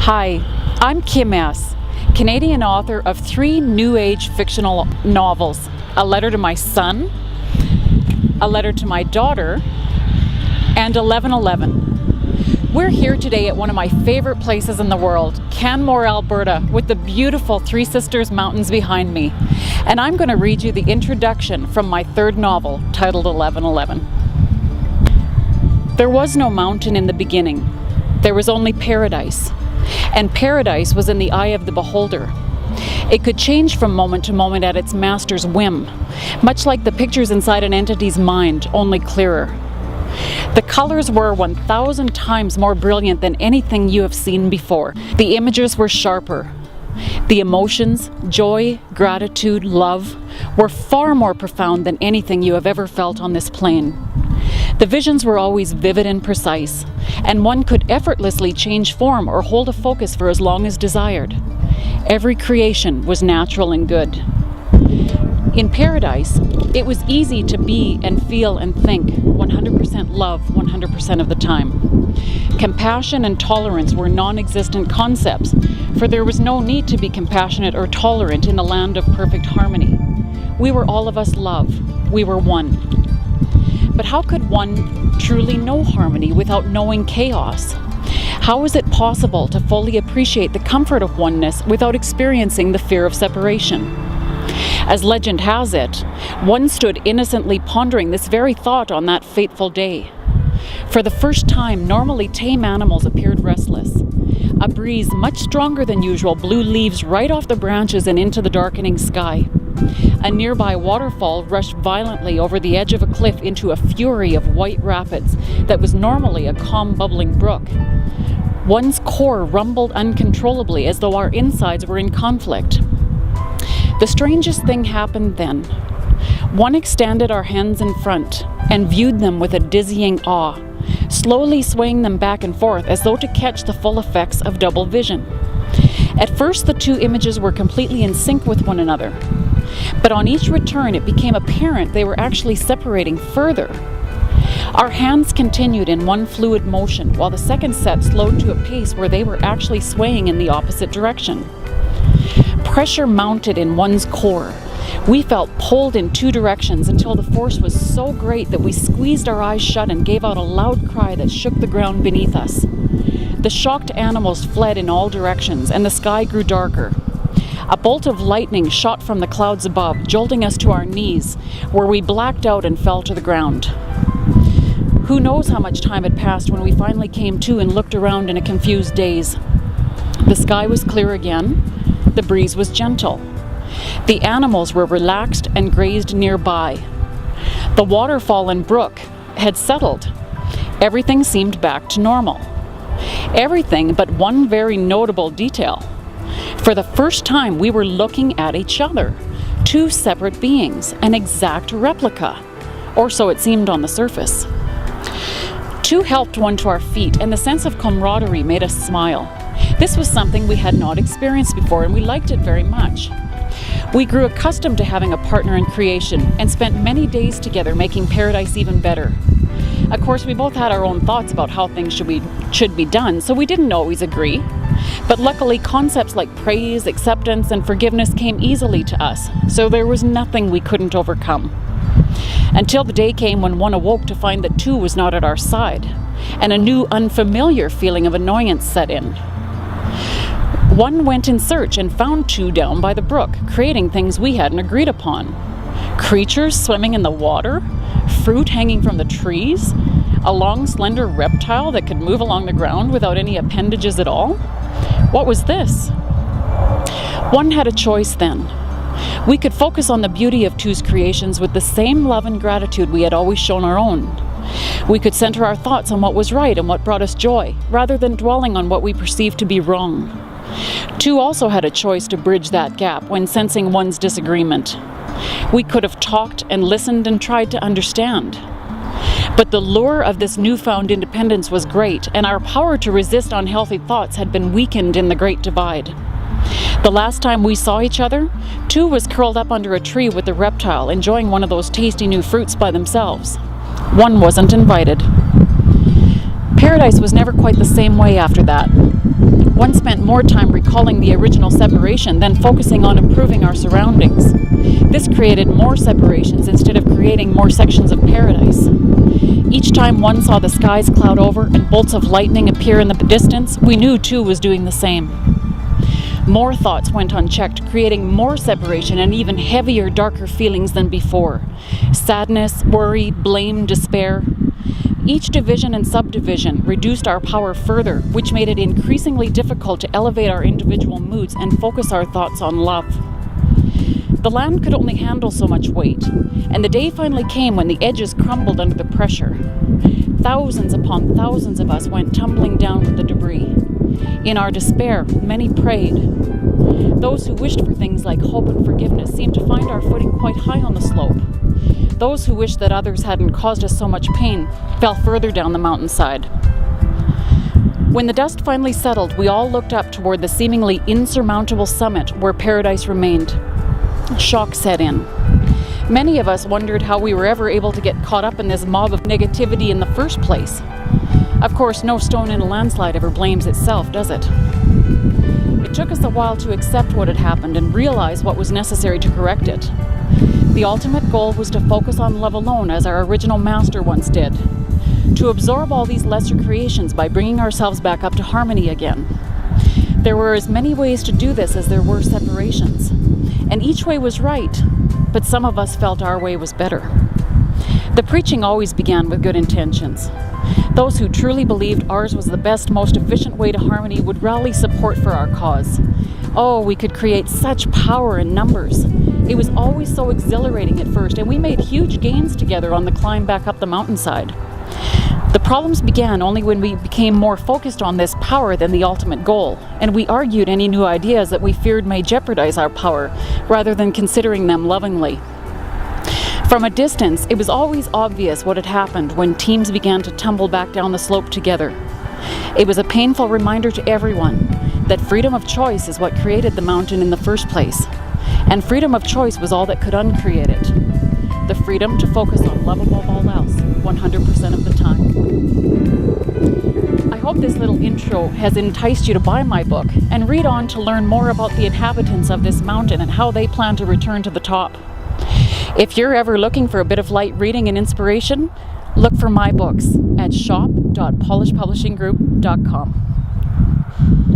Hi, I'm Kim S., Canadian author of 3 New Age fictional novels, A Letter to My Son, A Letter to My Daughter, and 1111. We're here today at one of my favorite places in the world, Canmore, Alberta, with the beautiful Three Sisters Mountains behind me. And I'm going to read you the introduction from my 3rd novel, titled 1111. There was no mountain in the beginning. There was only paradise. And paradise was in the eye of the beholder. It could change from moment to moment at its master's whim, much like the pictures inside an entity's mind, only clearer. The colors were 1,000 times more brilliant than anything you have seen before. The images were sharper. The emotions, joy, gratitude, love, were far more profound than anything you have ever felt on this plane. The visions were always vivid and precise, and one could effortlessly change form or hold a focus for as long as desired. Every creation was natural and good. In paradise, it was easy to be and feel and think 100% love 100% of the time. Compassion and tolerance were non-existent concepts, for there was no need to be compassionate or tolerant in a land of perfect harmony. We were all of us love. We were one. But how could one truly know harmony without knowing chaos? How is it possible to fully appreciate the comfort of oneness without experiencing the fear of separation? As legend has it, one stood innocently pondering this very thought on that fateful day. For the first time, normally tame animals appeared restless. A breeze much stronger than usual blew leaves right off the branches and into the darkening sky. A nearby waterfall rushed violently over the edge of a cliff into a fury of white rapids that was normally a calm, bubbling brook. One's core rumbled uncontrollably as though our insides were in conflict. The strangest thing happened then. One extended our hands in front and viewed them with a dizzying awe, slowly swaying them back and forth as though to catch the full effects of double vision. At first, the 2 images were completely in sync with one another. But on each return, it became apparent they were actually separating further. Our hands continued in one fluid motion, while the second set slowed to a pace where they were actually swaying in the opposite direction. Pressure mounted in one's core. We felt pulled in 2 directions until the force was so great that we squeezed our eyes shut and gave out a loud cry that shook the ground beneath us. The shocked animals fled in all directions, and the sky grew darker. A bolt of lightning shot from the clouds above, jolting us to our knees, where we blacked out and fell to the ground. Who knows how much time had passed when we finally came to and looked around in a confused daze. The sky was clear again. The breeze was gentle. The animals were relaxed and grazed nearby. The waterfall and brook had settled. Everything seemed back to normal. Everything but one very notable detail. For the first time, we were looking at each other, 2 separate beings, an exact replica, or so it seemed on the surface. 2 helped one to our feet, and the sense of camaraderie made us smile. This was something we had not experienced before, and we liked it very much. We grew accustomed to having a partner in creation and spent many days together making paradise even better. Of course, we both had our own thoughts about how things should be done, so we didn't always agree. But luckily, concepts like praise, acceptance, and forgiveness came easily to us, so there was nothing we couldn't overcome. Until the day came when one awoke to find that 2 was not at our side, and a new, unfamiliar feeling of annoyance set in. One went in search and found 2 down by the brook, creating things we hadn't agreed upon. Creatures swimming in the water, fruit hanging from the trees, a long, slender reptile that could move along the ground without any appendages at all. What was this? One had a choice then. We could focus on the beauty of 2's creations with the same love and gratitude we had always shown our own. We could center our thoughts on what was right and what brought us joy, rather than dwelling on what we perceived to be wrong. 2 also had a choice to bridge that gap when sensing one's disagreement. We could have talked and listened and tried to understand. But the lure of this newfound independence was great, and our power to resist unhealthy thoughts had been weakened in the Great Divide. The last time we saw each other, 2 was curled up under a tree with the reptile, enjoying one of those tasty new fruits by themselves. One wasn't invited. Paradise was never quite the same way after that. One spent more time recalling the original separation than focusing on improving our surroundings. This created more separations instead of creating more sections of paradise. Each time one saw the skies cloud over and bolts of lightning appear in the distance, we knew two was doing the same. More thoughts went unchecked, creating more separation and even heavier, darker feelings than before. Sadness, worry, blame, despair. Each division and subdivision reduced our power further, which made it increasingly difficult to elevate our individual moods and focus our thoughts on love. The land could only handle so much weight, and the day finally came when the edges crumbled under the pressure. Thousands upon thousands of us went tumbling down with the debris. In our despair, many prayed. Those who wished for things like hope and forgiveness seemed to find our footing quite high on the slope. Those who wished that others hadn't caused us so much pain fell further down the mountainside. When the dust finally settled, we all looked up toward the seemingly insurmountable summit where paradise remained. Shock set in. Many of us wondered how we were ever able to get caught up in this mob of negativity in the first place. Of course, no stone in a landslide ever blames itself, does it? It took us a while to accept what had happened and realize what was necessary to correct it. The ultimate goal was to focus on love alone, as our original master once did. To absorb all these lesser creations by bringing ourselves back up to harmony again. There were as many ways to do this as there were separations. And each way was right, but some of us felt our way was better. The preaching always began with good intentions. Those who truly believed ours was the best, most efficient way to harmony would rally support for our cause. Oh, we could create such power in numbers. It was always so exhilarating at first, and we made huge gains together on the climb back up the mountainside. The problems began only when we became more focused on this power than the ultimate goal, and we argued any new ideas that we feared may jeopardize our power, rather than considering them lovingly. From a distance, it was always obvious what had happened when teams began to tumble back down the slope together. It was a painful reminder to everyone that freedom of choice is what created the mountain in the first place, and freedom of choice was all that could uncreate it. The freedom to focus on love above all else, 100% of the time. I hope this little intro has enticed you to buy my book and read on to learn more about the inhabitants of this mountain and how they plan to return to the top. If you're ever looking for a bit of light reading and inspiration, look for my books at shop.polishpublishinggroup.com.